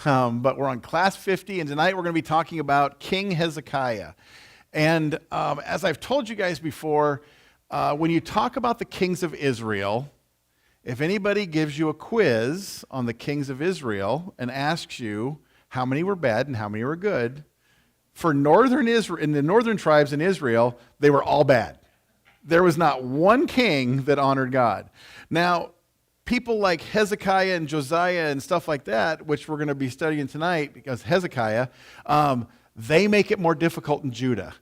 But we're on class 50, and tonight we're going to be talking about King Hezekiah. And as I've told you guys before, when you talk about the kings of Israel, if anybody gives you a quiz on the kings of Israel and asks you how many were bad and how many were good, for northern Israel, in the northern tribes in Israel, they were all bad. There was not one king that honored God. Now, people like Hezekiah and Josiah and stuff like that, which we're going to be studying tonight, because Hezekiah, they make it more difficult in Judah,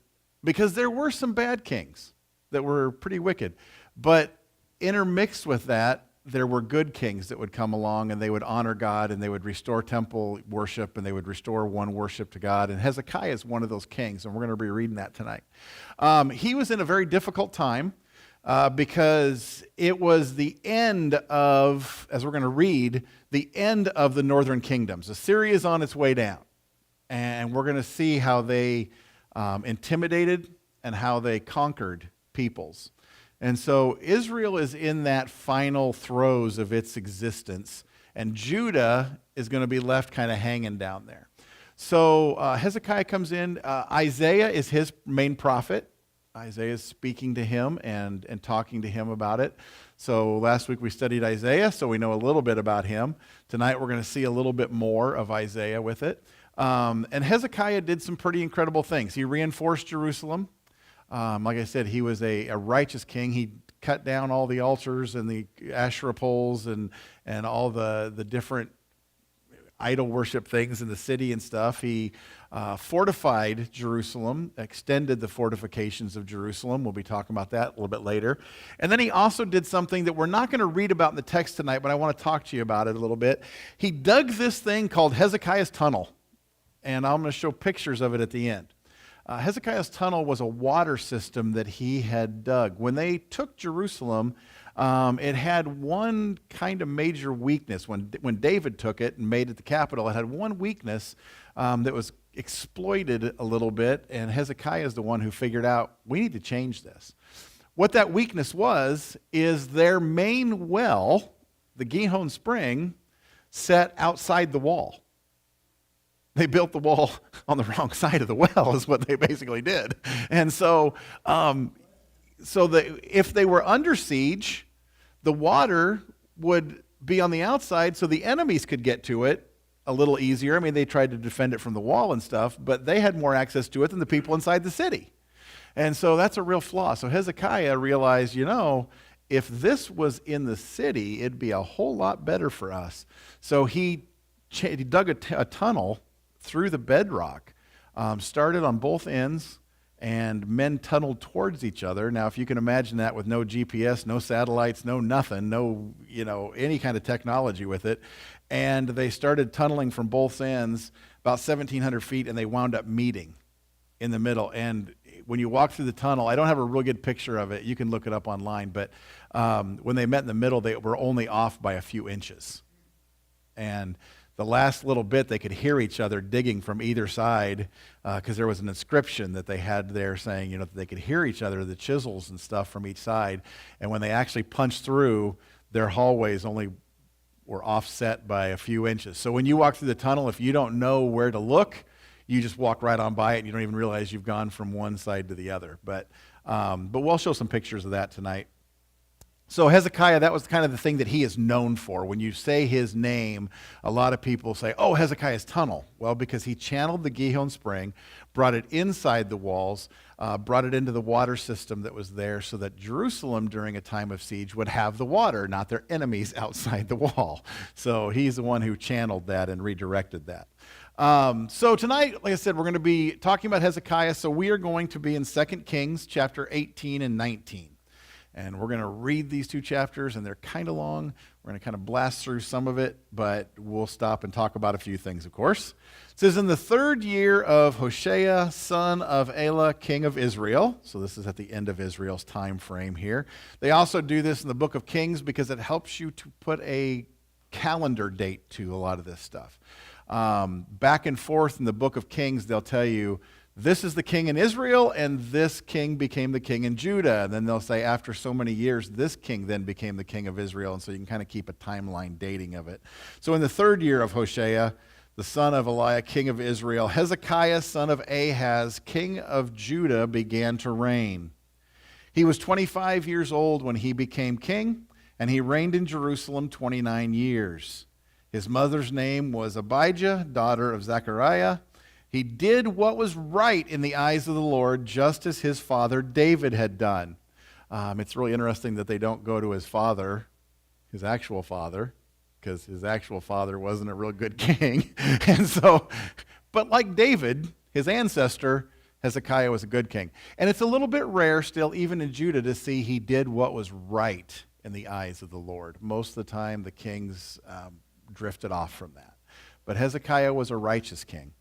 because there were some bad kings that were pretty wicked. But intermixed with that, there were good kings that would come along, and they would honor God, and they would restore temple worship, and they would restore one worship to God. And Hezekiah is one of those kings, and we're going to be reading that tonight. He was in a very difficult time because it was the end of, as we're going to read, the end of the northern kingdoms. Assyria is on its way down, and we're going to see how they intimidated and how they conquered peoples. And so Israel is in that final throes of its existence, and Judah is going to be left kind of hanging down there. So Hezekiah comes in. Isaiah is his main prophet. Isaiah is speaking to him and talking to him about it. So last week we studied Isaiah, so we know a little bit about him. Tonight we're going to see a little bit more of Isaiah with it. And Hezekiah did some pretty incredible things. He reinforced Jerusalem. Like I said, he was a righteous king. He cut down all the altars and the Asherah poles and all the different idol worship things in the city and stuff. He fortified Jerusalem, extended the fortifications of Jerusalem. We'll be talking about that a little bit later. And then he also did something that we're not going to read about in the text tonight, but I want to talk to you about it a little bit. He dug this thing called Hezekiah's Tunnel, and I'm going to show pictures of it at the end. Hezekiah's Tunnel was a water system that he had dug. When they took Jerusalem, it had one kind of major weakness. When David took it and made it the capital, it had one weakness that was exploited a little bit, and Hezekiah is the one who figured out, we need to change this. What that weakness was is their main well, the Gihon Spring, set outside the wall. They built the wall on the wrong side of the well is what they basically did. And so if they were under siege, the water would be on the outside so the enemies could get to it a little easier. I mean, they tried to defend it from the wall and stuff, but they had more access to it than the people inside the city. And so that's a real flaw. So Hezekiah realized, if this was in the city, it'd be a whole lot better for us. So he dug a tunnel through the bedrock, started on both ends, and men tunneled towards each other. Now, if you can imagine that with no GPS, no satellites, no nothing, no any kind of technology with it, and they started tunneling from both ends about 1,700 feet, and they wound up meeting in the middle. And when you walk through the tunnel, I don't have a real good picture of it. You can look it up online, but when they met in the middle, they were only off by a few inches. And the last little bit, they could hear each other digging from either side because there was an inscription that they had there saying, that they could hear each other, the chisels and stuff from each side. And when they actually punched through, their hallways only were offset by a few inches. So when you walk through the tunnel, if you don't know where to look, you just walk right on by it, and you don't even realize you've gone from one side to the other. But we'll show some pictures of that tonight. So Hezekiah, that was kind of the thing that he is known for. When you say his name, a lot of people say, oh, Hezekiah's Tunnel. Well, because he channeled the Gihon Spring, brought it inside the walls, brought it into the water system that was there so that Jerusalem during a time of siege would have the water, not their enemies outside the wall. So he's the one who channeled that and redirected that. So tonight, like I said, we're going to be talking about Hezekiah. So we are going to be in 2 Kings chapter 18 and 19. And we're going to read these two chapters, and they're kind of long. We're going to kind of blast through some of it, but we'll stop and talk about a few things, of course. It says, in the 3rd year of Hoshea, son of Elah, king of Israel. So this is at the end of Israel's time frame here. They also do this in the book of Kings because it helps you to put a calendar date to a lot of this stuff. Back and forth in the book of Kings, they'll tell you, this is the king in Israel, and this king became the king in Judah. And then they'll say, after so many years, this king then became the king of Israel. And so you can kind of keep a timeline dating of it. So in the 3rd year of Hoshea, the son of Eliah, king of Israel. Hezekiah, son of Ahaz, king of Judah, began to reign. He was 25 years old when he became king, and he reigned in Jerusalem 29 years. His mother's name was Abijah, daughter of Zechariah. He did what was right in the eyes of the Lord, just as his father David had done. It's really interesting that they don't go to his father, his actual father, because his actual father wasn't a real good king. And so, but like David, his ancestor, Hezekiah was a good king. And it's a little bit rare still, even in Judah, to see he did what was right in the eyes of the Lord. Most of the time, the kings drifted off from that. But Hezekiah was a righteous king.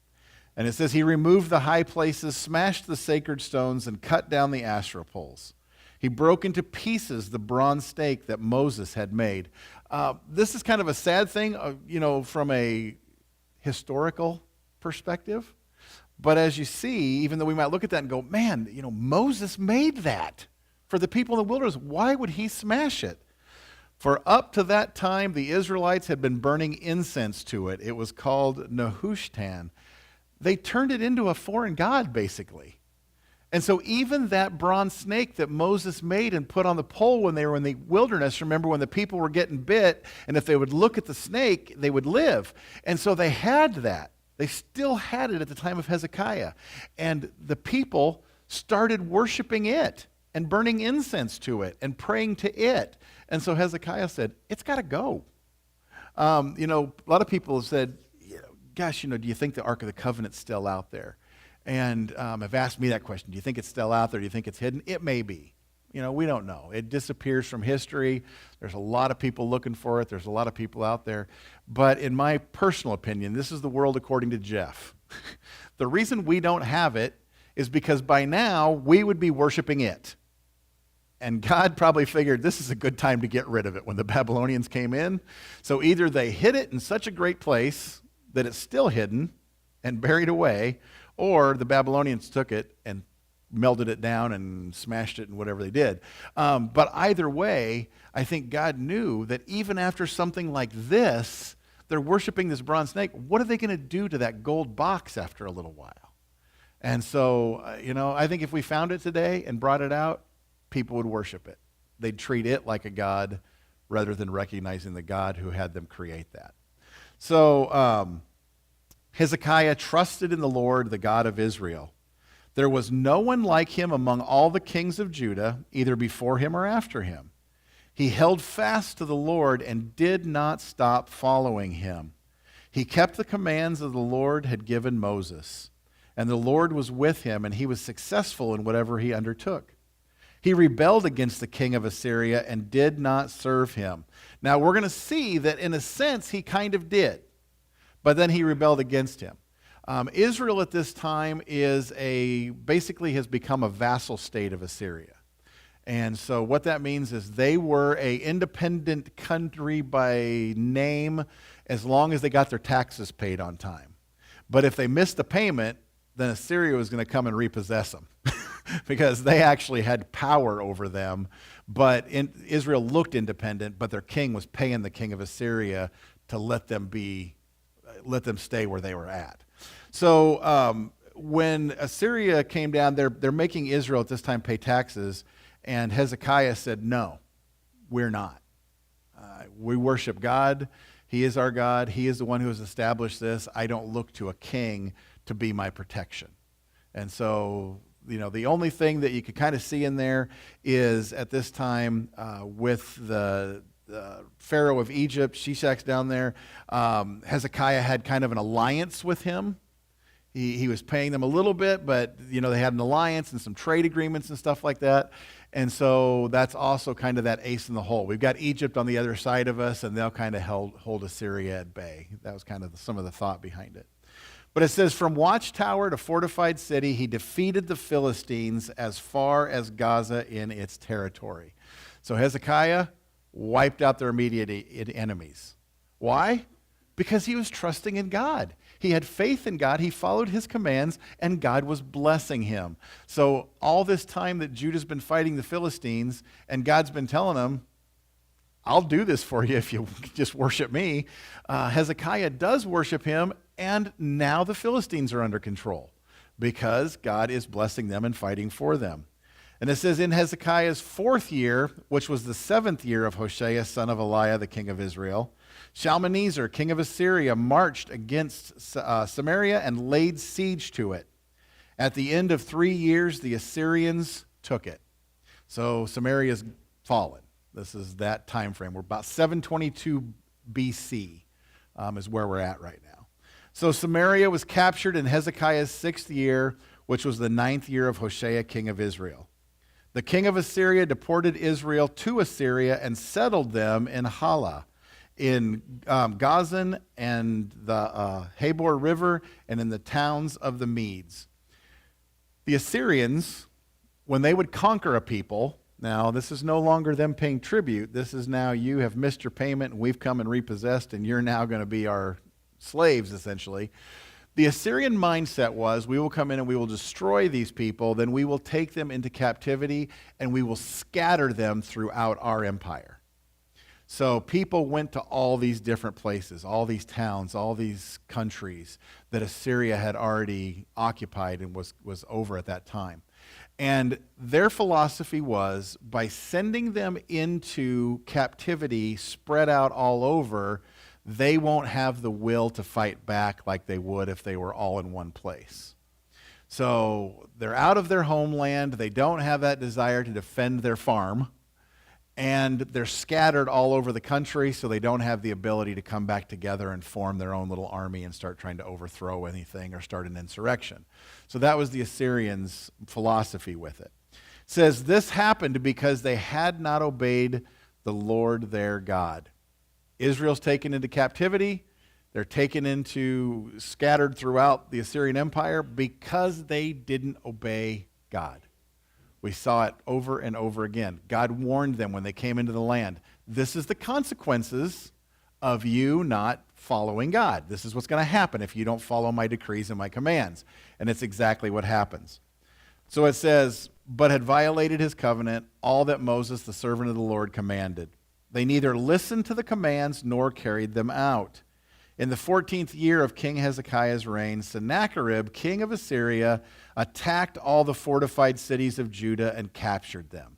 And it says he removed the high places, smashed the sacred stones, and cut down the Asherah poles. He broke into pieces the bronze stake that Moses had made. This is kind of a sad thing, from a historical perspective. But as you see, even though we might look at that and go, man, Moses made that for the people in the wilderness. Why would he smash it? For up to that time, the Israelites had been burning incense to it. It was called Nehushtan. They turned it into a foreign god, basically. And so even that bronze snake that Moses made and put on the pole when they were in the wilderness, remember when the people were getting bit, and if they would look at the snake, they would live. And so they had that. They still had it at the time of Hezekiah. And the people started worshiping it and burning incense to it and praying to it. And so Hezekiah said, it's got to go. A lot of people have said, gosh, do you think the Ark of the Covenant's still out there? And have asked me that question. Do you think it's still out there? Do you think it's hidden? It may be. We don't know. It disappears from history. There's a lot of people looking for it. There's a lot of people out there. But in my personal opinion, this is the world according to Jeff. The reason we don't have it is because by now we would be worshiping it. And God probably figured this is a good time to get rid of it when the Babylonians came in. So either they hid it in such a great place that it's still hidden and buried away, or the Babylonians took it and melted it down and smashed it and whatever they did. But either way, I think God knew that even after something like this, they're worshiping this bronze snake. What are they going to do to that gold box after a little while? And so, I think if we found it today and brought it out, people would worship it. They'd treat it like a god rather than recognizing the God who had them create that. So Hezekiah trusted in the Lord, the God of Israel. There was no one like him among all the kings of Judah, either before him or after him. He held fast to the Lord and did not stop following him. He kept the commands of the Lord had given Moses, and the Lord was with him, and he was successful in whatever he undertook. He rebelled against the king of Assyria and did not serve him. Now we're going to see that in a sense he kind of did, but then he rebelled against him. Israel at this time basically has become a vassal state of Assyria. And so what that means is they were an independent country by name as long as they got their taxes paid on time. But if they missed the payment, then Assyria was going to come and repossess them because they actually had power over them. But Israel looked independent, but their king was paying the king of Assyria to let them stay where they were at. So when Assyria came down, they're making Israel at this time pay taxes, and Hezekiah said, no, we're not. We worship God. He is our God. He is the one who has established this. I don't look to a king to be my protection. And so, the only thing that you could kind of see in there is at this time with the Pharaoh of Egypt, Shishak's down there, Hezekiah had kind of an alliance with him. He was paying them a little bit, but they had an alliance and some trade agreements and stuff like that. And so that's also kind of that ace in the hole. We've got Egypt on the other side of us, and they'll kind of hold Assyria at bay. That was kind of some of the thought behind it. But it says, from watchtower to fortified city, he defeated the Philistines as far as Gaza in its territory. So Hezekiah wiped out their immediate enemies. Why? Because he was trusting in God. He had faith in God. He followed his commands, and God was blessing him. So all this time that Judah's been fighting the Philistines, and God's been telling them, I'll do this for you if you just worship me. Hezekiah does worship him, and now the Philistines are under control because God is blessing them and fighting for them. And it says, in Hezekiah's 4th year, which was the 7th year of Hoshea, son of Eliah, the king of Israel, Shalmaneser, king of Assyria, marched against Samaria and laid siege to it. At the end of 3 years, the Assyrians took it. So Samaria's fallen. This is that time frame. We're about 722 BC is where we're at right now. So Samaria was captured in Hezekiah's 6th year, which was the 9th year of Hoshea, king of Israel. The king of Assyria deported Israel to Assyria and settled them in Hala, in Gazan and the Habor River, and in the towns of the Medes. The Assyrians, when they would conquer a people, now this is no longer them paying tribute. This is now you have missed your payment and we've come and repossessed and you're now going to be our slaves, essentially. The Assyrian mindset was, we will come in and we will destroy these people, then we will take them into captivity and we will scatter them throughout our empire. So people went to all these different places, all these towns, all these countries that Assyria had already occupied and was over at that time. And their philosophy was, by sending them into captivity spread out all over, they won't have the will to fight back like they would if they were all in one place. So they're out of their homeland. They don't have that desire to defend their farm. And they're scattered all over the country, so they don't have the ability to come back together and form their own little army and start trying to overthrow anything or start an insurrection. So that was the Assyrians' philosophy with it. It says, this happened because they had not obeyed the Lord their God. Israel's taken into captivity. They're scattered throughout the Assyrian Empire because they didn't obey God. We saw it over and over again. God warned them when they came into the land. This is the consequences of you not following God. This is what's going to happen if you don't follow my decrees and my commands. And it's exactly what happens. So it says, but had violated his covenant, all that Moses, the servant of the Lord, commanded. They neither listened to the commands nor carried them out. In the 14th year of King Hezekiah's reign, Sennacherib, king of Assyria, attacked all the fortified cities of Judah and captured them.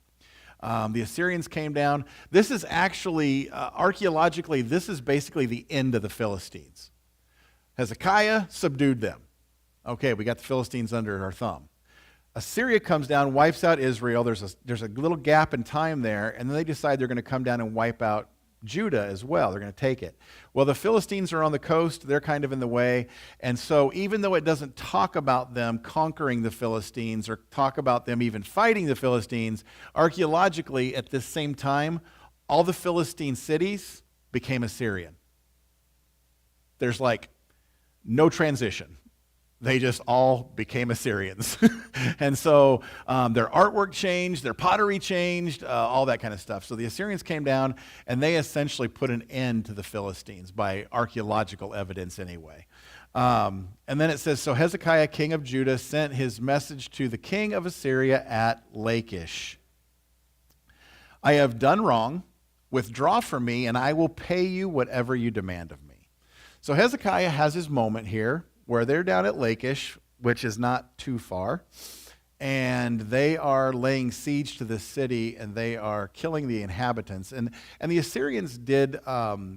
The Assyrians came down. This is actually, archaeologically, this is basically the end of the Philistines. Hezekiah subdued them. Okay, we got the Philistines under our thumb. Assyria comes down, wipes out Israel. There's a little gap in time there, and then they decide they're going to come down and wipe out Judah as well. They're going to take it. Well, the Philistines are on the coast. They're kind of in the way. And so even though it doesn't talk about them conquering the Philistines or talk about them even fighting the Philistines, archaeologically at this same time, all the Philistine cities became Assyrian. There's like no transition. They just all became Assyrians. And so their artwork changed, their pottery changed, all that kind of stuff. So the Assyrians came down, and they essentially put an end to the Philistines by archaeological evidence anyway. And then it says, so Hezekiah, king of Judah, sent his message to the king of Assyria at Lachish. I have done wrong. Withdraw from me, and I will pay you whatever you demand of me. So Hezekiah has his moment here, where they're down at Lachish, which is not too far, and they are laying siege to this city, and they are killing the inhabitants. And the Assyrians did,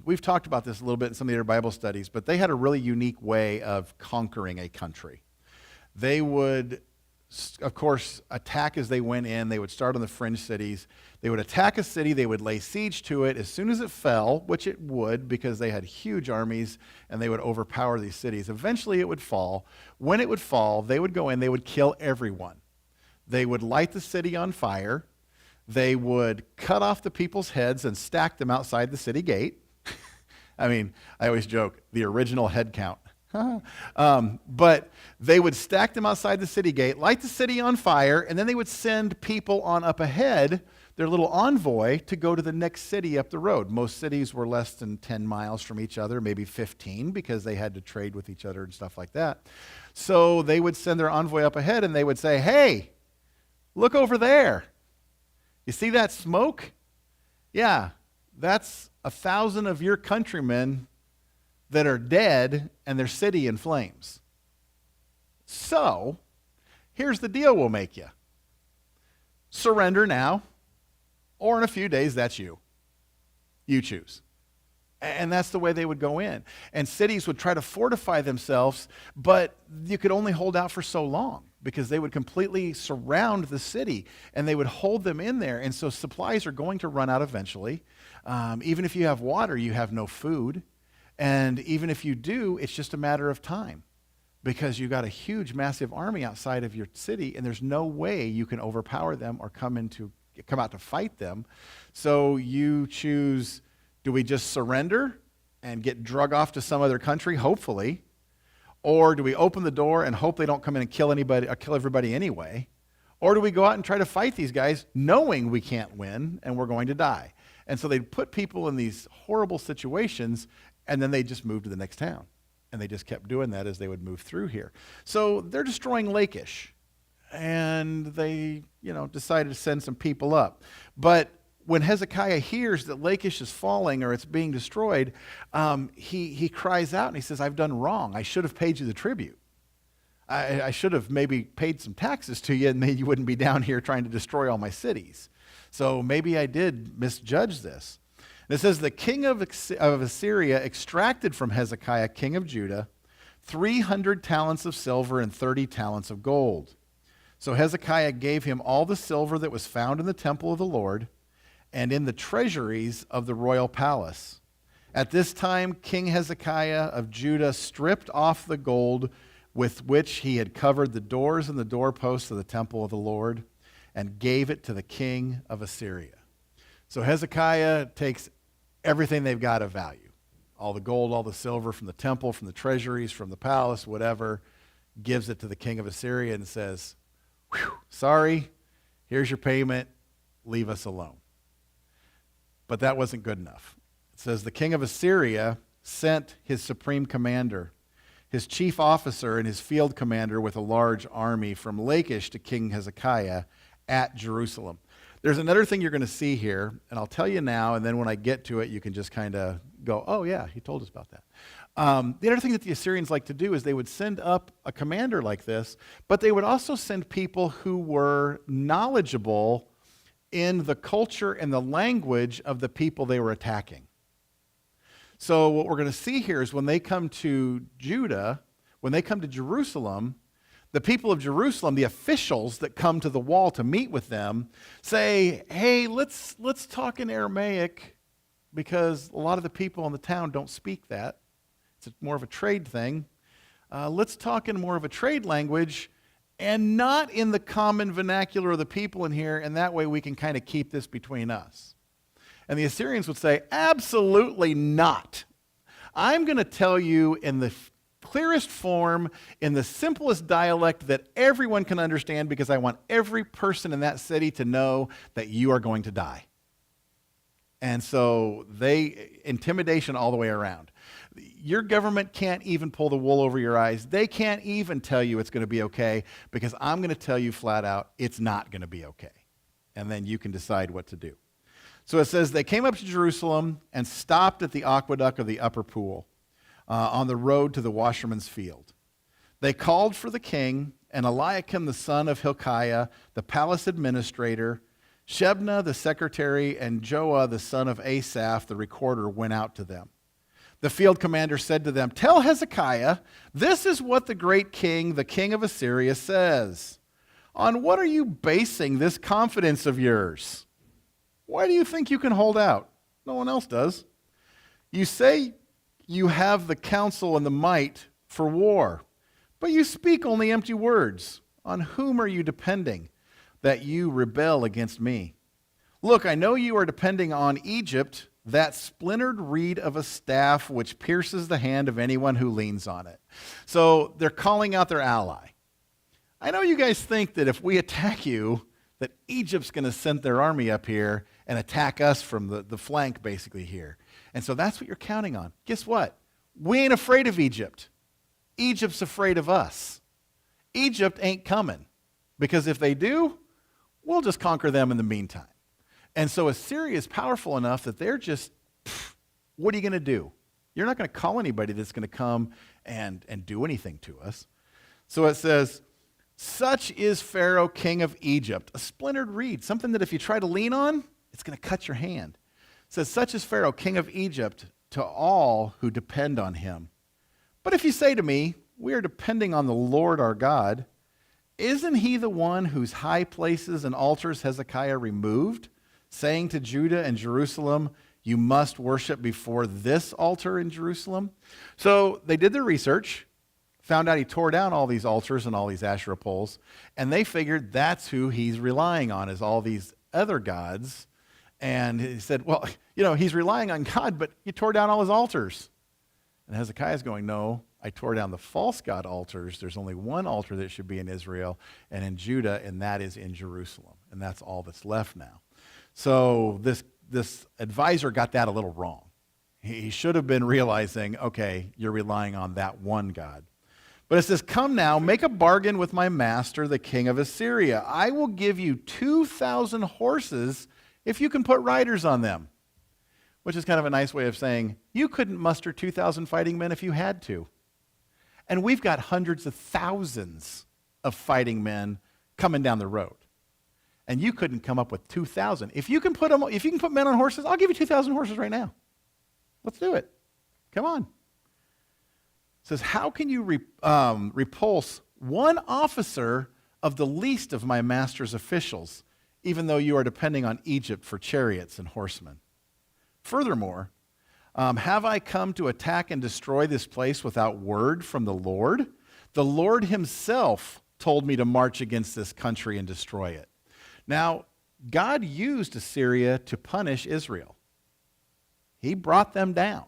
we've talked about this a little bit in some of the other Bible studies, but they had a really unique way of conquering a country. They would, of course, attack as they went in. They would start on the fringe cities. They would attack a city. They would lay siege to it. As soon as it fell, which it would because they had huge armies and they would overpower these cities, eventually it would fall. When it would fall, they would go in. They would kill everyone. They would light the city on fire. They would cut off the people's heads and stack them outside the city gate. I mean, I always joke, the original head count. But they would stack them outside the city gate, light the city on fire, and then they would send people on up ahead, their little envoy, to go to the next city up the road. Most cities were less than 10 miles from each other, maybe 15, because they had to trade with each other and stuff like that. So they would send their envoy up ahead, and they would say, hey, look over there. You see that smoke? Yeah, that's 1,000 of your countrymen that are dead and their city in flames. So, here's the deal we'll make you. Surrender now, or in a few days, that's you. You choose. And that's the way they would go in. And cities would try to fortify themselves, but you could only hold out for so long because they would completely surround the city and they would hold them in there. And so supplies are going to run out eventually. Even if you have water, you have no food. And even if you do, it's just a matter of time because you've got a huge, massive army outside of your city and there's no way you can overpower them or come out to fight them. So you choose, do we just surrender and get drug off to some other country, hopefully? Or do we open the door and hope they don't come in and kill everybody anyway? Or do we go out and try to fight these guys knowing we can't win and we're going to die? And so they'd put people in these horrible situations and then they just moved to the next town. And they just kept doing that as they would move through here. So they're destroying Lachish. And they, decided to send some people up. But when Hezekiah hears that Lachish is falling or it's being destroyed, he cries out and he says, I've done wrong. I should have paid you the tribute. I should have maybe paid some taxes to you and then you wouldn't be down here trying to destroy all my cities. So maybe I did misjudge this. And it says, the king of Assyria extracted from Hezekiah, king of Judah, 300 talents of silver and 30 talents of gold. So Hezekiah gave him all the silver that was found in the temple of the Lord and in the treasuries of the royal palace. At this time, King Hezekiah of Judah stripped off the gold with which he had covered the doors and the doorposts of the temple of the Lord and gave it to the king of Assyria. So Hezekiah takes everything they've got of value, all the gold, all the silver from the temple, from the treasuries, from the palace, whatever, gives it to the king of Assyria and says, sorry, here's your payment, leave us alone. But that wasn't good enough. It says the king of Assyria sent his supreme commander, his chief officer, and his field commander with a large army from Lachish to King Hezekiah at Jerusalem. There's another thing you're going to see here, and I'll tell you now, and then when I get to it, you can just kind of go, oh yeah, he told us about that. The other thing that the Assyrians like to do is they would send up a commander like this, but they would also send people who were knowledgeable in the culture and the language of the people they were attacking. So what we're going to see here is when they come to Judah, when they come to Jerusalem, the people of Jerusalem, the officials that come to the wall to meet with them, say, hey, let's talk in Aramaic because a lot of the people in the town don't speak that. It's more of a trade thing. Let's talk in more of a trade language and not in the common vernacular of the people in here, and that way we can kind of keep this between us. And the Assyrians would say, absolutely not. I'm going to tell you in the clearest form, in the simplest dialect that everyone can understand because I want every person in that city to know that you are going to die. And so intimidation all the way around. Your government can't even pull the wool over your eyes. They can't even tell you it's going to be okay because I'm going to tell you flat out it's not going to be okay. And then you can decide what to do. So it says they came up to Jerusalem and stopped at the aqueduct of the upper pool on the road to the washerman's field. They called for the king, and Eliakim the son of Hilkiah, the palace administrator, Shebna the secretary, and Joah the son of Asaph the recorder went out to them. The field commander said to them, tell Hezekiah, this is what the great king, the king of Assyria, says. On what are you basing this confidence of yours? Why do you think you can hold out? No one else does. You say you have the counsel and the might for war, but you speak only empty words. On whom are you depending that you rebel against me? Look, I know you are depending on Egypt, that splintered reed of a staff which pierces the hand of anyone who leans on it. So they're calling out their ally. I know you guys think that if we attack you, that Egypt's going to send their army up here and attack us from the flank basically here. And so that's what you're counting on. Guess what? We ain't afraid of Egypt. Egypt's afraid of us. Egypt ain't coming because if they do, we'll just conquer them in the meantime. And so Assyria is powerful enough that they're just, what are you going to do? You're not going to call anybody that's going to come and do anything to us. So it says, such is Pharaoh, king of Egypt, a splintered reed, something that if you try to lean on, it's going to cut your hand. It says, such is Pharaoh, king of Egypt, to all who depend on him. But if you say to me, we are depending on the Lord our God, isn't he the one whose high places and altars Hezekiah removed, saying to Judah and Jerusalem, you must worship before this altar in Jerusalem? So they did their research, found out he tore down all these altars and all these Asherah poles, and they figured that's who he's relying on, is all these other gods. And he said, well, he's relying on God, but you tore down all his altars. And Hezekiah's going, no, I tore down the false god altars. There's only one altar that should be in Israel and in Judah, and that is in Jerusalem. And that's all that's left now. So this advisor got that a little wrong. He should have been realizing, okay, you're relying on that one God. But it says, come now, make a bargain with my master, the king of Assyria. I will give you 2,000 horses if you can put riders on them. Which is kind of a nice way of saying, you couldn't muster 2,000 fighting men if you had to. And we've got hundreds of thousands of fighting men coming down the road. And you couldn't come up with 2,000. If you can put men on horses, I'll give you 2,000 horses right now. Let's do it. Come on. It says, how can you repulse one officer of the least of my master's officials, even though you are depending on Egypt for chariots and horsemen? Furthermore, have I come to attack and destroy this place without word from the Lord? The Lord himself told me to march against this country and destroy it. Now, God used Assyria to punish Israel. He brought them down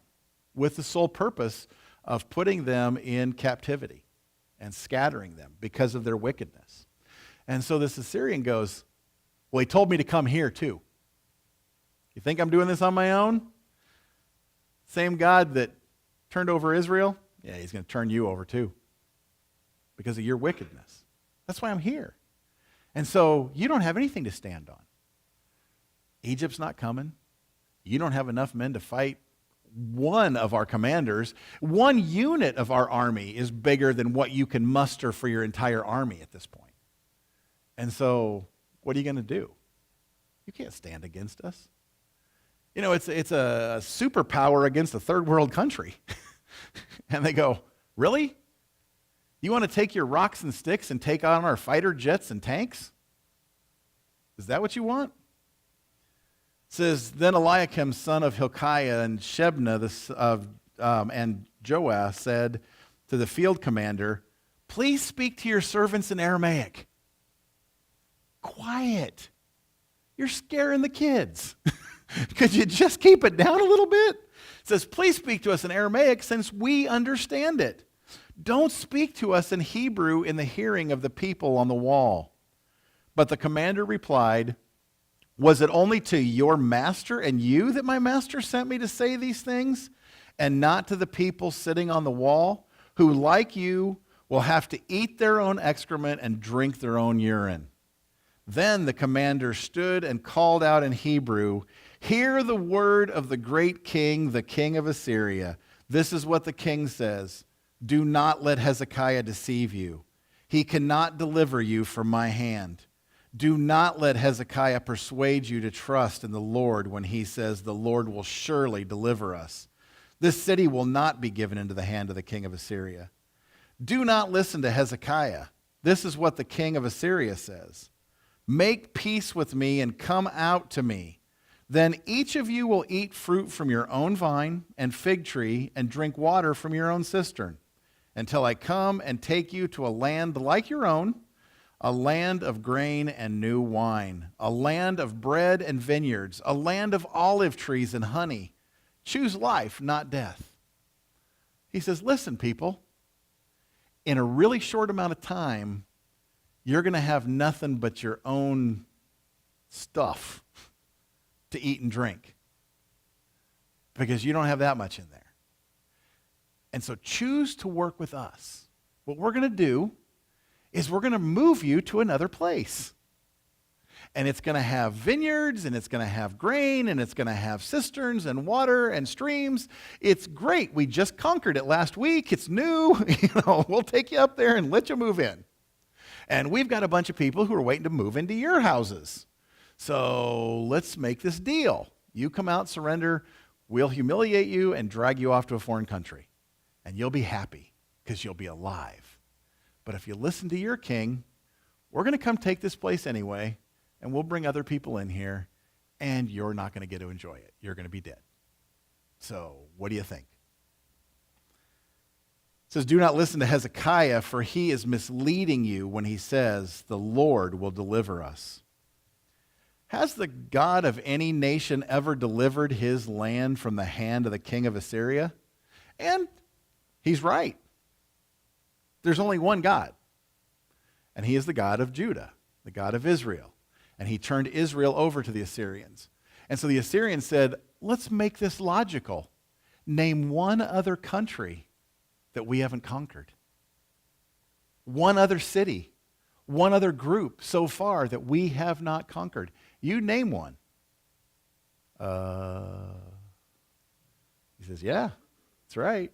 with the sole purpose of putting them in captivity and scattering them because of their wickedness. And so this Assyrian goes, well, he told me to come here too. You think I'm doing this on my own? Same God that turned over Israel? Yeah, he's going to turn you over too because of your wickedness. That's why I'm here. And so you don't have anything to stand on. Egypt's not coming. You don't have enough men to fight one of our commanders. One unit of our army is bigger than what you can muster for your entire army at this point. And so what are you going to do? You can't stand against us. It's a superpower against a third world country. And they go, really? You want to take your rocks and sticks and take on our fighter jets and tanks? Is that what you want? It says, then Eliakim, son of Hilkiah, and Shebna, and Joah said to the field commander, please speak to your servants in Aramaic. Quiet. You're scaring the kids. Could you just keep it down a little bit? It says, please speak to us in Aramaic since we understand it. Don't speak to us in Hebrew in the hearing of the people on the wall. But the commander replied, was it only to your master and you that my master sent me to say these things, and not to the people sitting on the wall, who, like you, will have to eat their own excrement and drink their own urine? Then the commander stood and called out in Hebrew, hear the word of the great king, the king of Assyria. This is what the king says. Do not let Hezekiah deceive you. He cannot deliver you from my hand. Do not let Hezekiah persuade you to trust in the Lord when he says, the Lord will surely deliver us. This city will not be given into the hand of the king of Assyria. Do not listen to Hezekiah. This is what the king of Assyria says. Make peace with me and come out to me. Then each of you will eat fruit from your own vine and fig tree and drink water from your own cistern, until I come and take you to a land like your own, a land of grain and new wine, a land of bread and vineyards, a land of olive trees and honey. Choose life, not death. He says, listen, people, in a really short amount of time, you're going to have nothing but your own stuff to eat and drink because you don't have that much in there. And so choose to work with us. What we're going to do is we're going to move you to another place. and it's going to have vineyards, and it's going to have grain, and it's going to have cisterns and water and streams. It's great. We just conquered it last week. It's new. We'll take you up there and let you move in. And we've got a bunch of people who are waiting to move into your houses. So let's make this deal. You come out, surrender, we'll humiliate you and drag you off to a foreign country. And you'll be happy because you'll be alive. But if you listen to your king, we're going to come take this place anyway, and we'll bring other people in here, and you're not going to get to enjoy it. You're going to be dead. So what do you think? It says, do not listen to Hezekiah, for he is misleading you when he says, the Lord will deliver us. Has the God of any nation ever delivered his land from the hand of the king of Assyria? And he's right. There's only one God, and he is the God of Judah, the God of Israel. And he turned Israel over to the Assyrians. And so the Assyrians said, let's make this logical. Name one other country that we haven't conquered. One other city, one other group so far that we have not conquered. You name one. He says, yeah, that's right.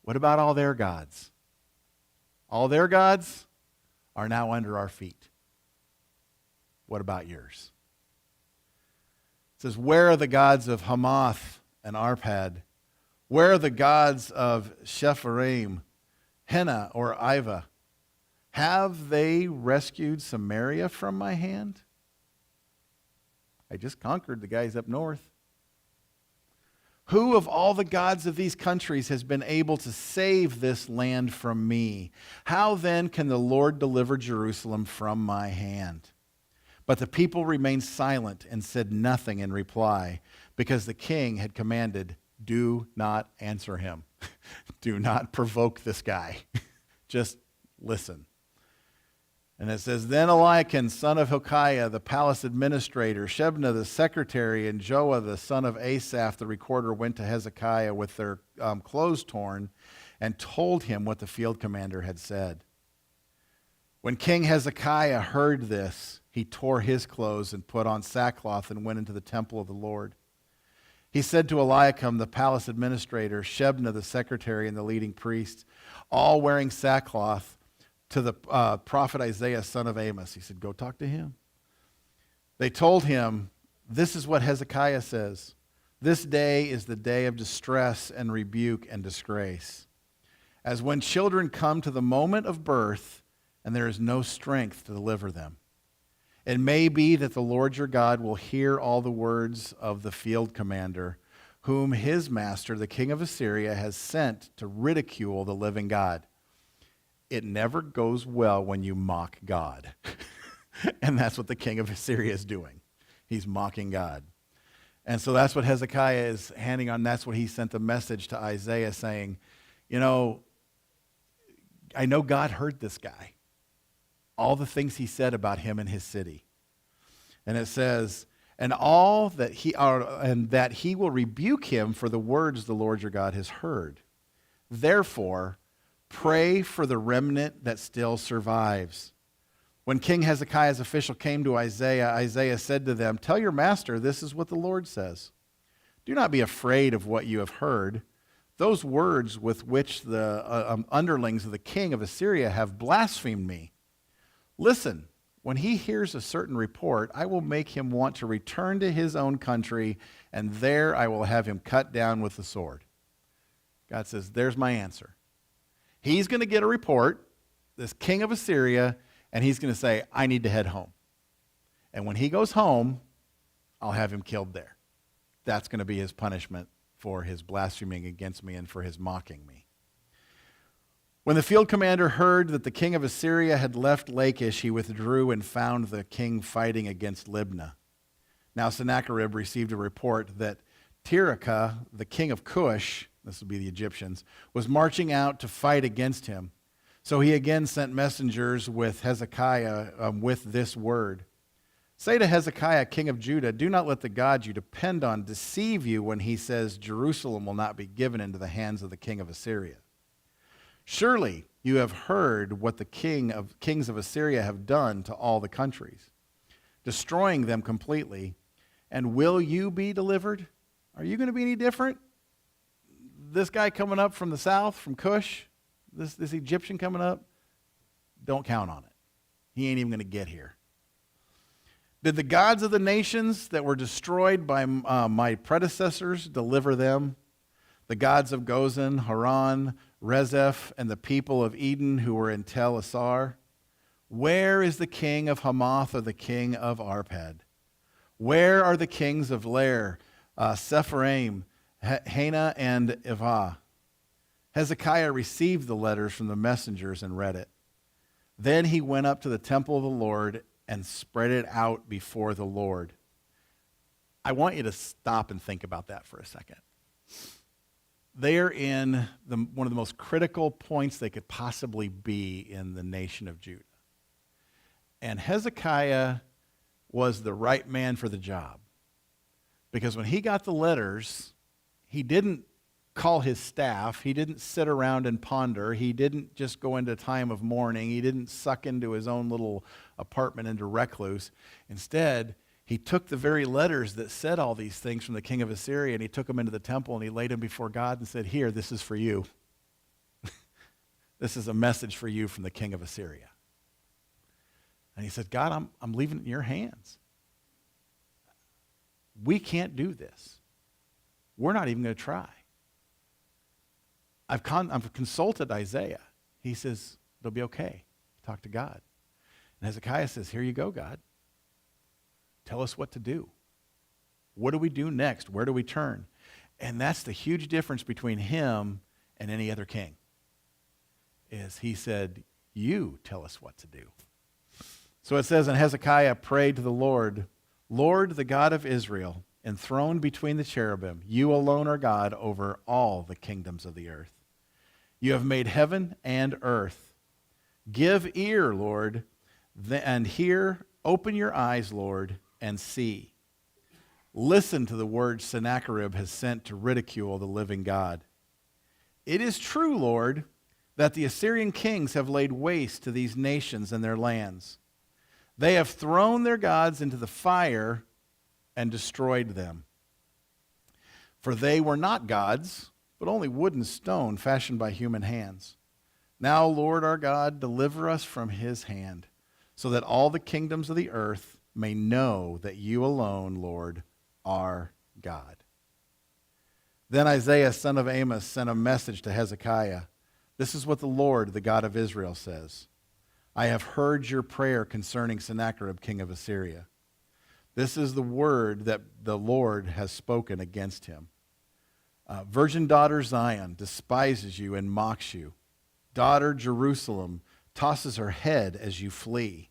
What about all their gods? All their gods are now under our feet. What about yours? It says, where are the gods of Hamath and Arpad? Where are the gods of Shepharim, Hena, or Iva? Have they rescued Samaria from my hand? I just conquered the guys up north. Who of all the gods of these countries has been able to save this land from me? How then can the Lord deliver Jerusalem from my hand? But the people remained silent and said nothing in reply, because the king had commanded, do not answer him. Do not provoke this guy. Just listen. And it says, then Eliakim, son of Hilkiah, the palace administrator, Shebna, the secretary, and Joah, the son of Asaph, the recorder, went to Hezekiah with their clothes torn and told him what the field commander had said. When King Hezekiah heard this, he tore his clothes and put on sackcloth and went into the temple of the Lord. He said to Eliakim, the palace administrator, Shebna, the secretary, and the leading priests, all wearing sackcloth, to the prophet Isaiah, son of Amos. He said, go talk to him. They told him, this is what Hezekiah says. This day is the day of distress and rebuke and disgrace. As when children come to the moment of birth, and there is no strength to deliver them. It may be that the Lord your God will hear all the words of the field commander, whom his master, the king of Assyria, has sent to ridicule the living God. It never goes well when you mock God. And that's what the king of Assyria is doing. He's mocking God. And so that's what Hezekiah is handing on. That's what he sent the message to Isaiah saying, I know God heard this guy. All the things he said about him and his city. And it says, and that he will rebuke him for the words the Lord your God has heard. Therefore, pray for the remnant that still survives. When King Hezekiah's official came to Isaiah, Isaiah said to them, tell your master, this is what the Lord says. Do not be afraid of what you have heard. Those words with which the underlings of the king of Assyria have blasphemed me. Listen, when he hears a certain report, I will make him want to return to his own country, and there I will have him cut down with the sword. God says, there's my answer. He's going to get a report, this king of Assyria, and he's going to say, I need to head home. And when he goes home, I'll have him killed there. That's going to be his punishment for his blaspheming against me and for his mocking me. When the field commander heard that the king of Assyria had left Lachish, he withdrew and found the king fighting against Libnah. Now Sennacherib received a report that Tirhakah, the king of Cush, this would be the Egyptians, was marching out to fight against him. So he again sent messengers with Hezekiah with this word. Say to Hezekiah, king of Judah, do not let the God you depend on deceive you when he says Jerusalem will not be given into the hands of the king of Assyria. Surely you have heard what the kings of Assyria have done to all the countries. destroying them completely. And will you be delivered? Are you going to be any different? This guy coming up from the south, from Cush, this Egyptian coming up, don't count on it. He ain't even going to get here. Did the gods of the nations that were destroyed by my predecessors deliver them? The gods of Gozan, Haran, Rezeph, and the people of Eden who were in Tel Assar? Where is the king of Hamath or the king of Arpad? Where are the kings of Lair, Sepharvaim, Hena, and Ivah? Hezekiah received the letters from the messengers and read it. Then he went up to the temple of the Lord and spread it out before the Lord. I want you to stop and think about that for a second. They are in one of the most critical points they could possibly be in the nation of Judah. And Hezekiah was the right man for the job. Because when he got the letters, he didn't call his staff. He didn't sit around and ponder. He didn't just go into a time of mourning. He didn't suck into his own little apartment into recluse. Instead, he took the very letters that said all these things from the king of Assyria, and he took them into the temple, and he laid them before God and said, here, this is for you. This is a message for you from the king of Assyria. And he said, God, I'm leaving it in your hands. We can't do this. We're not even going to try. I've consulted Isaiah. He says, it'll be okay. Talk to God. And Hezekiah says, here you go, God. Tell us what to do. What do we do next? Where do we turn? And that's the huge difference between him and any other king. Is he said, you tell us what to do. So it says, and Hezekiah prayed to the Lord, Lord, the God of Israel, enthroned between the cherubim, you alone are God over all the kingdoms of the earth. You have made heaven and earth. Give ear, Lord, and hear, open your eyes, Lord, and see. Listen to the words Sennacherib has sent to ridicule the living God. It is true, Lord, that the Assyrian kings have laid waste to these nations and their lands. They have thrown their gods into the fire and destroyed them. For they were not gods, but only wood and stone fashioned by human hands. Now, Lord our God, deliver us from his hand, so that all the kingdoms of the earth may know that you alone, Lord, are God. Then Isaiah, son of Amos, sent a message to Hezekiah. This is what the Lord, the God of Israel, says. I have heard your prayer concerning Sennacherib, king of Assyria. This is the word that the Lord has spoken against him. Virgin daughter Zion despises you and mocks you. Daughter Jerusalem tosses her head as you flee.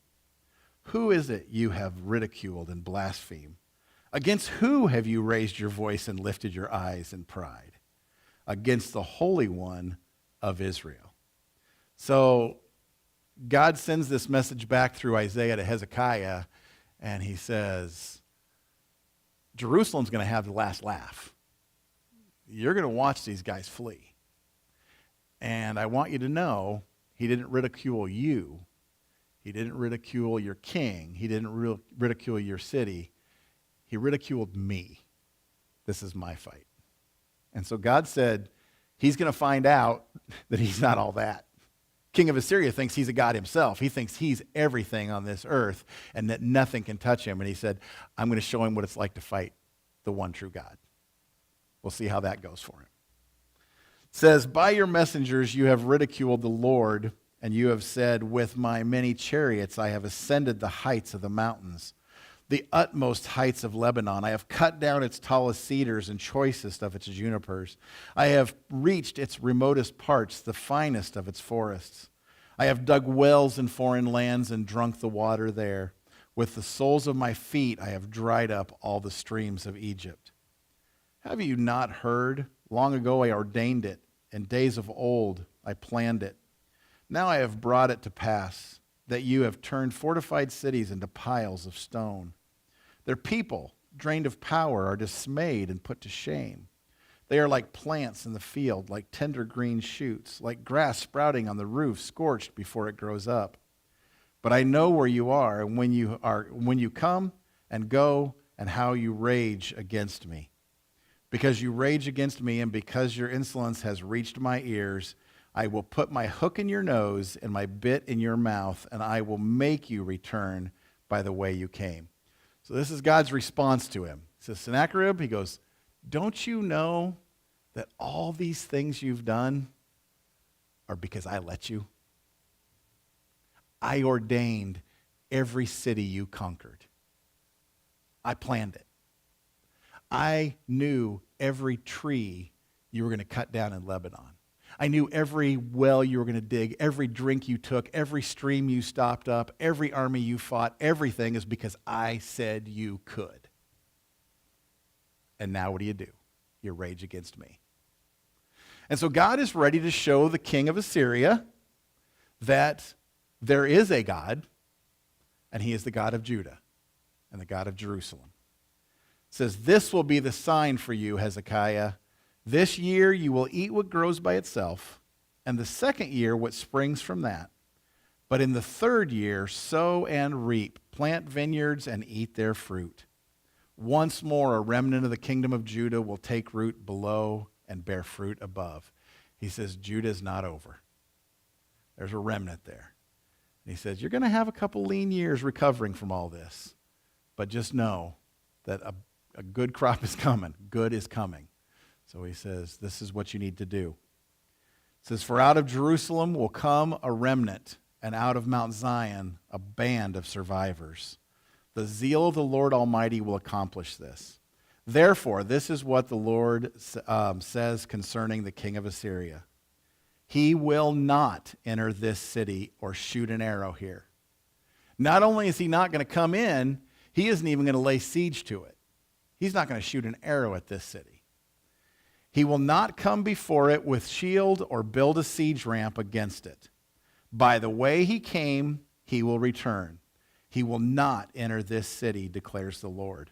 Who is it you have ridiculed and blasphemed? Against who have you raised your voice and lifted your eyes in pride? Against the Holy One of Israel. So God sends this message back through Isaiah to Hezekiah, and he says, Jerusalem's going to have the last laugh. You're going to watch these guys flee. And I want you to know, he didn't ridicule you. He didn't ridicule your king. He didn't ridicule your city. He ridiculed me. This is my fight. And so God said, he's going to find out that he's not all that. King of Assyria thinks he's a god himself. He thinks he's everything on this earth and that nothing can touch him. And he said, I'm going to show him what it's like to fight the one true God. We'll see how that goes for him. It says, by your messengers you have ridiculed the Lord, and you have said, with my many chariots I have ascended the heights of the mountains, the utmost heights of Lebanon. I have cut down its tallest cedars and choicest of its junipers. I have reached its remotest parts, the finest of its forests. I have dug wells in foreign lands and drunk the water there. With the soles of my feet I have dried up all the streams of Egypt. Have you not heard? Long ago I ordained it. In days of old I planned it. Now I have brought it to pass that you have turned fortified cities into piles of stone. Their people, drained of power, are dismayed and put to shame. They are like plants in the field, like tender green shoots, like grass sprouting on the roof, scorched before it grows up. But I know where you are and when you come and go and how you rage against me. Because you rage against me and because your insolence has reached my ears, I will put my hook in your nose and my bit in your mouth, and I will make you return by the way you came. So this is God's response to him. He says, Sennacherib, he goes, don't you know that all these things you've done are because I let you? I ordained every city you conquered. I planned it. I knew every tree you were going to cut down in Lebanon. I knew every well you were going to dig, every drink you took, every stream you stopped up, every army you fought. Everything is because I said you could. And now what do? You rage against me. And so God is ready to show the king of Assyria that there is a God, and he is the God of Judah and the God of Jerusalem. It says, this will be the sign for you, Hezekiah. This year you will eat what grows by itself, and the second year what springs from that. But in the third year, sow and reap, plant vineyards and eat their fruit. Once more, a remnant of the kingdom of Judah will take root below and bear fruit above. He says, Judah is not over. There's a remnant there. And he says, you're going to have a couple lean years recovering from all this, but just know that a good crop is coming. Good is coming. So he says, this is what you need to do. It says, for out of Jerusalem will come a remnant, and out of Mount Zion a band of survivors. The zeal of the Lord Almighty will accomplish this. Therefore, this is what the Lord says concerning the king of Assyria. He will not enter this city or shoot an arrow here. Not only is he not going to come in, he isn't even going to lay siege to it. He's not going to shoot an arrow at this city. He will not come before it with shield or build a siege ramp against it. By the way he came, he will return. He will not enter this city, declares the Lord.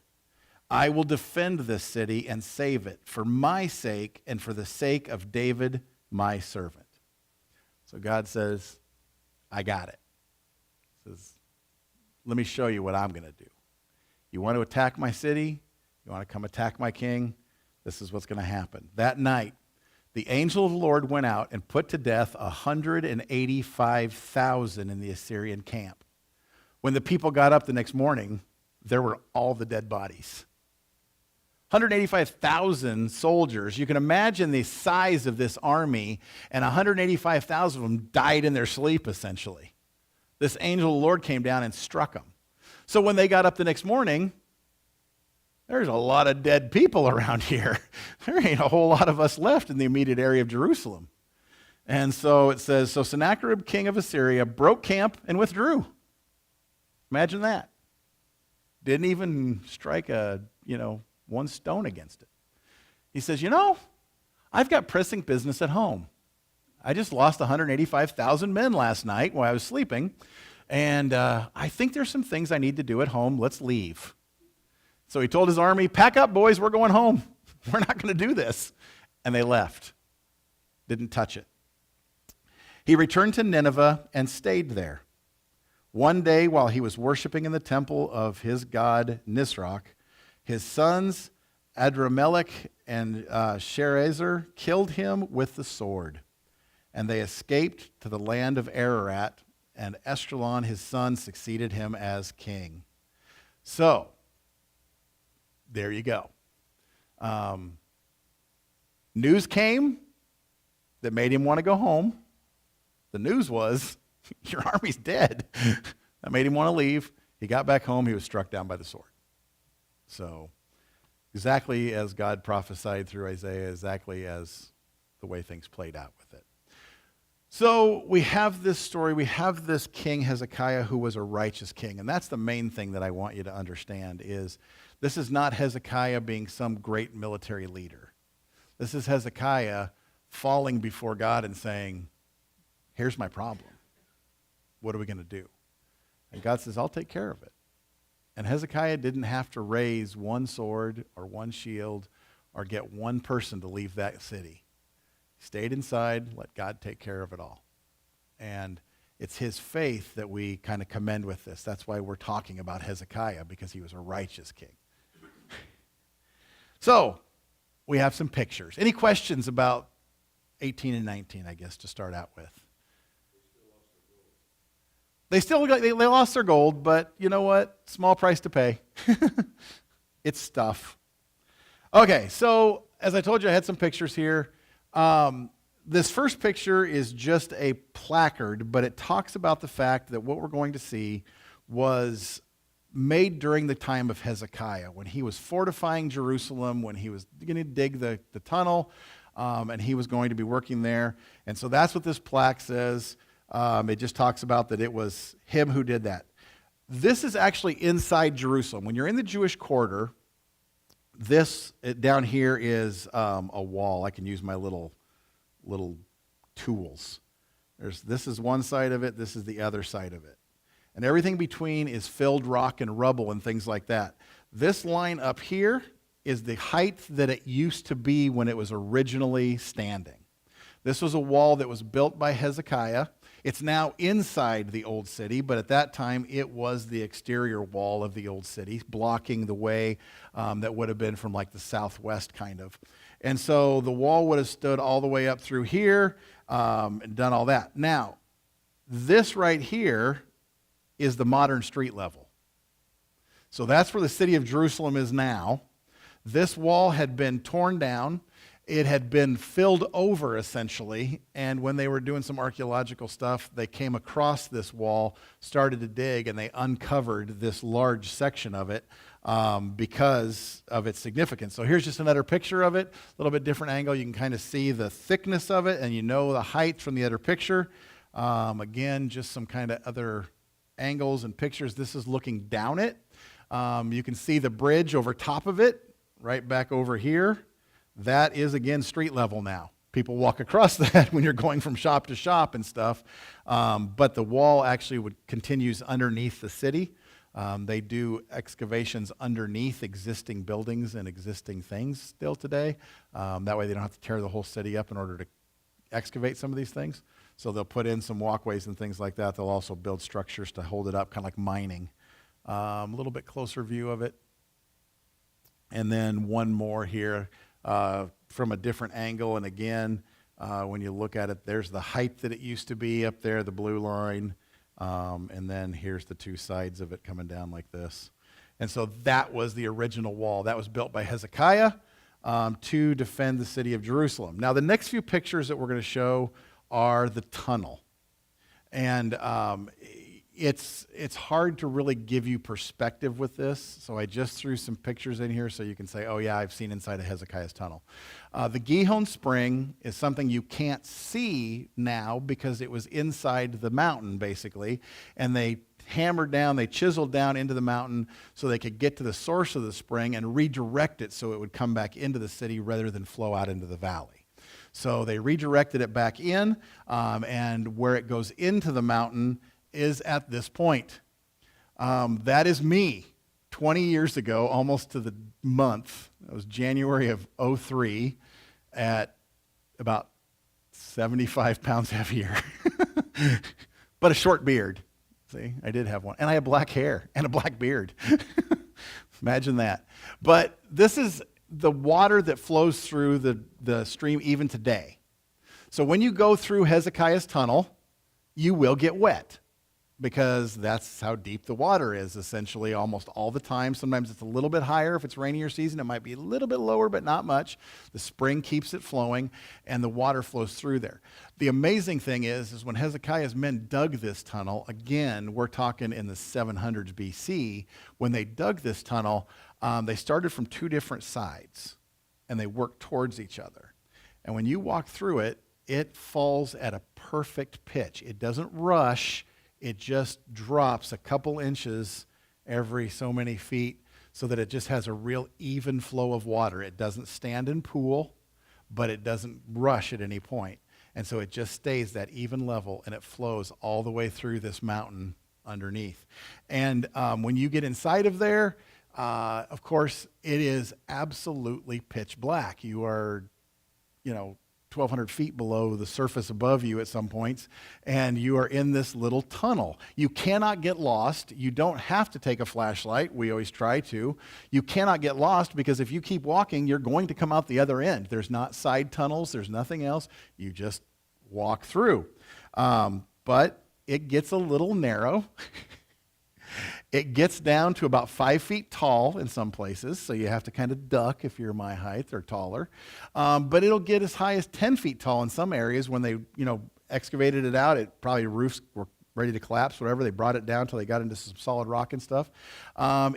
I will defend this city and save it for my sake and for the sake of David, my servant. So God says, I got it. He says, let me show you what I'm going to do. You want to attack my city? You want to come attack my king? This is what's going to happen. That night, the angel of the Lord went out and put to death 185,000 in the Assyrian camp. When the people got up the next morning, there were all the dead bodies. 185,000 soldiers. You can imagine the size of this army, and 185,000 of them died in their sleep, essentially. This angel of the Lord came down and struck them. So when they got up the next morning, there's a lot of dead people around here. There ain't a whole lot of us left in the immediate area of Jerusalem. And so it says, so Sennacherib, king of Assyria, broke camp and withdrew. Imagine that. Didn't even strike one stone against it. He says, I've got pressing business at home. I just lost 185,000 men last night while I was sleeping, and I think there's some things I need to do at home. Let's leave. So he told his army, pack up, boys, we're going home. We're not going to do this. And they left. Didn't touch it. He returned to Nineveh and stayed there. One day while he was worshiping in the temple of his god Nisroch, his sons Adramelech and Sharezer killed him with the sword. And they escaped to the land of Ararat, and Esdraelon his son succeeded him as king. So, there you go. News came that made him want to go home. The news was, your army's dead. That made him want to leave. He got back home. He was struck down by the sword. So, exactly as God prophesied through Isaiah, exactly as the way things played out with it. So, we have this story. We have this king, Hezekiah, who was a righteous king. And that's the main thing that I want you to understand is this is not Hezekiah being some great military leader. This is Hezekiah falling before God and saying, here's my problem. What are we going to do? And God says, I'll take care of it. And Hezekiah didn't have to raise one sword or one shield or get one person to leave that city. He stayed inside, let God take care of it all. And It's his faith that we kind of commend with this. That's why we're talking about Hezekiah, because he was a righteous king. So, we have some pictures. Any questions about 18 and 19, I guess, to start out with? They lost their gold, but you know what? Small price to pay. It's stuff. Okay, so as I told you, I had some pictures here. This first picture is just a placard, but it talks about the fact that what we're going to see was made during the time of Hezekiah, when he was fortifying Jerusalem, when he was going to dig the tunnel, and he was going to be working there. And so that's what this plaque says. It just talks about that it was him who did that. This is actually inside Jerusalem. When you're in the Jewish quarter, this down here is a wall. I can use my little tools. This is one side of it, this is the other side of it. And everything between is filled rock and rubble and things like that. This line up here is the height that it used to be when it was originally standing. This was a wall that was built by Hezekiah. It's now inside the old city, but at that time it was the exterior wall of the old city, blocking the way that would have been from like the southwest kind of. And so the wall would have stood all the way up through here and done all that. Now, this right here is the modern street level. So that's where the city of Jerusalem is now. This wall had been torn down. It had been filled over, essentially, and when they were doing some archaeological stuff, they came across this wall, started to dig, and they uncovered this large section of it because of its significance. So here's just another picture of it, a little bit different angle. You can kind of see the thickness of it, and you know the height from the other picture. Again, just some kind of other angles and pictures. This is looking down it. You can see the bridge over top of it, right back over here. That is, again, street level now. People walk across that when you're going from shop to shop and stuff. But the wall actually continues underneath the city. They do excavations underneath existing buildings and existing things still today. That way they don't have to tear the whole city up in order to excavate some of these things. So they'll put in some walkways and things like that. They'll also build structures to hold it up, kind of like mining. A little bit closer view of it. And then one more here. From a different angle, and again, when you look at it, there's the height that it used to be up there, the blue line, and then here's the two sides of it coming down like this. And so that was the original wall. That was built by Hezekiah to defend the city of Jerusalem. Now, the next few pictures that we're going to show are the tunnel. And it's hard to really give you perspective with this, so I just threw some pictures in here so you can say, oh yeah, I've seen inside of Hezekiah's tunnel. The Gihon Spring is something you can't see now because it was inside the mountain, basically, and they hammered down, they chiseled down into the mountain so they could get to the source of the spring and redirect it so it would come back into the city rather than flow out into the valley. So they redirected it back in, and where it goes into the mountain is at this point. That is me 20 years ago, almost to the month. It was January of 2003 at about 75 pounds heavier. But a short beard. See, I did have one. And I had black hair and a black beard. Imagine that. But this is the water that flows through the stream even today. So when you go through Hezekiah's tunnel, you will get wet, because that's how deep the water is, essentially, almost all the time. Sometimes it's a little bit higher if it's rainier season. It might be a little bit lower, but not much. The spring keeps it flowing, and the water flows through there. The amazing thing is when Hezekiah's men dug this tunnel, again, we're talking in the 700s BC, when they dug this tunnel, they started from two different sides, and they worked towards each other. And when you walk through it, it falls at a perfect pitch. It doesn't rush. It just drops a couple inches every so many feet so that it just has a real even flow of water. It doesn't stand and pool, but it doesn't rush at any point. And so it just stays that even level, and it flows all the way through this mountain underneath. And when you get inside of there, of course, it is absolutely pitch black. You are, 1,200 feet below the surface above you at some points, and you are in this little tunnel. You cannot get lost. You don't have to take a flashlight. We always try to. You cannot get lost because if you keep walking, you're going to come out the other end. There's not side tunnels. There's nothing else. You just walk through. But it gets a little narrow. It gets down to about 5 feet tall in some places, so you have to kind of duck if you're my height or taller. But it'll get as high as 10 feet tall in some areas. When they, excavated it out, roofs were ready to collapse, whatever. They brought it down until they got into some solid rock and stuff.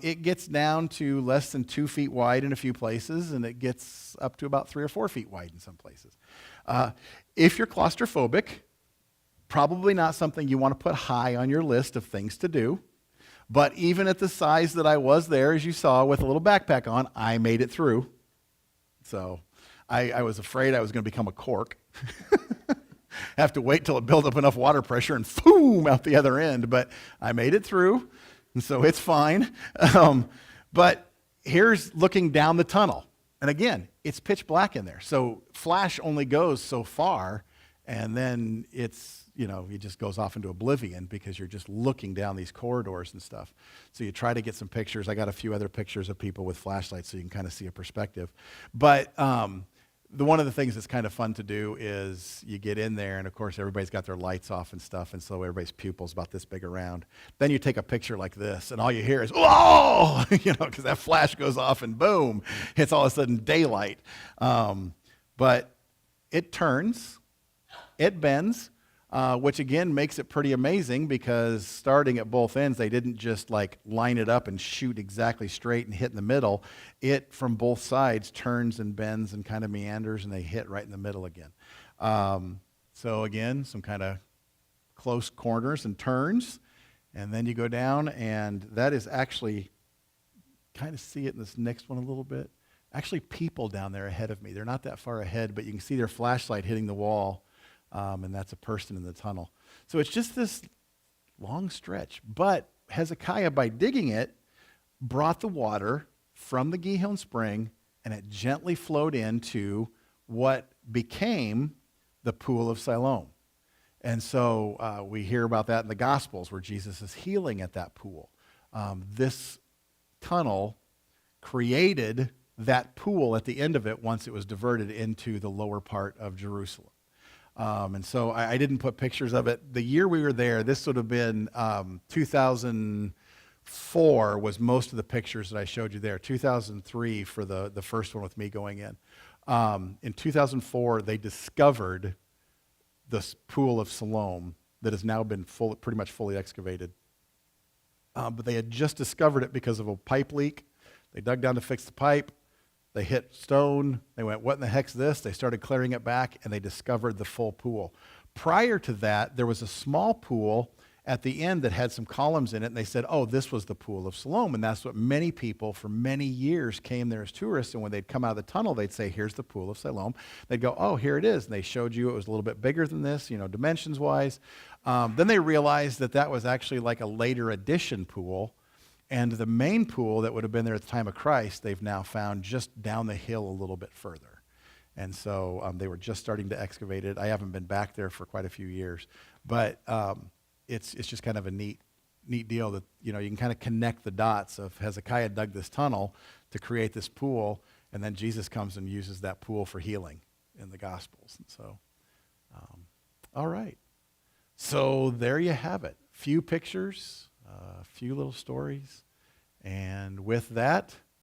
It gets down to less than 2 feet wide in a few places, and it gets up to about 3 or 4 feet wide in some places. If you're claustrophobic, probably not something you want to put high on your list of things to do. But even at the size that I was there, as you saw, with a little backpack on, I made it through. So I was afraid I was going to become a cork. Have to wait till it built up enough water pressure and boom, out the other end. But I made it through, and so it's fine. But here's looking down the tunnel. And again, it's pitch black in there. So flash only goes so far, and then it just goes off into oblivion because you're just looking down these corridors and stuff. So you try to get some pictures. I got a few other pictures of people with flashlights so you can kind of see a perspective. But one of the things that's kind of fun to do is you get in there, and of course everybody's got their lights off and stuff, and so everybody's pupil's about this big around. Then you take a picture like this, and all you hear is, "Whoa!" Because that flash goes off, and boom, it's all of a sudden daylight. But it turns, it bends, which again makes it pretty amazing because starting at both ends, they didn't just line it up and shoot exactly straight and hit in the middle. It, from both sides, turns and bends and kind of meanders, and they hit right in the middle again. So again, some kind of close corners and turns, and then you go down, and that is actually, kind of see it in this next one a little bit, actually people down there ahead of me. They're not that far ahead, but you can see their flashlight hitting the wall. And that's a person in the tunnel. So it's just this long stretch. But Hezekiah, by digging it, brought the water from the Gihon spring, and it gently flowed into what became the pool of Siloam. And so we hear about that in the Gospels where Jesus is healing at that pool. This tunnel created that pool at the end of it once it was diverted into the lower part of Jerusalem. And so I didn't put pictures of it. The year we were there, this would have been 2004 was most of the pictures that I showed you there. 2003 for the first one with me going in. In 2004, they discovered this pool of Siloam that has now been pretty much fully excavated. But they had just discovered it because of a pipe leak. They dug down to fix the pipe. They hit stone. They went, "What in the heck's this?" They started clearing it back, and they discovered the full pool. Prior to that, there was a small pool at the end that had some columns in it, and they said, "Oh, this was the pool of Siloam." And that's what many people for many years came there as tourists, and when they'd come out of the tunnel, they'd say, "Here's the pool of Siloam." They'd go, "Oh, here it is." And they showed you it was a little bit bigger than this, dimensions-wise. Then they realized that was actually like a later addition pool. And the main pool that would have been there at the time of Christ, they've now found just down the hill a little bit further. And so they were just starting to excavate it. I haven't been back there for quite a few years. But it's just kind of a neat deal that, you can kind of connect the dots of Hezekiah dug this tunnel to create this pool, and then Jesus comes and uses that pool for healing in the Gospels. And so, all right. So there you have it. Few pictures. A few little stories. And with that,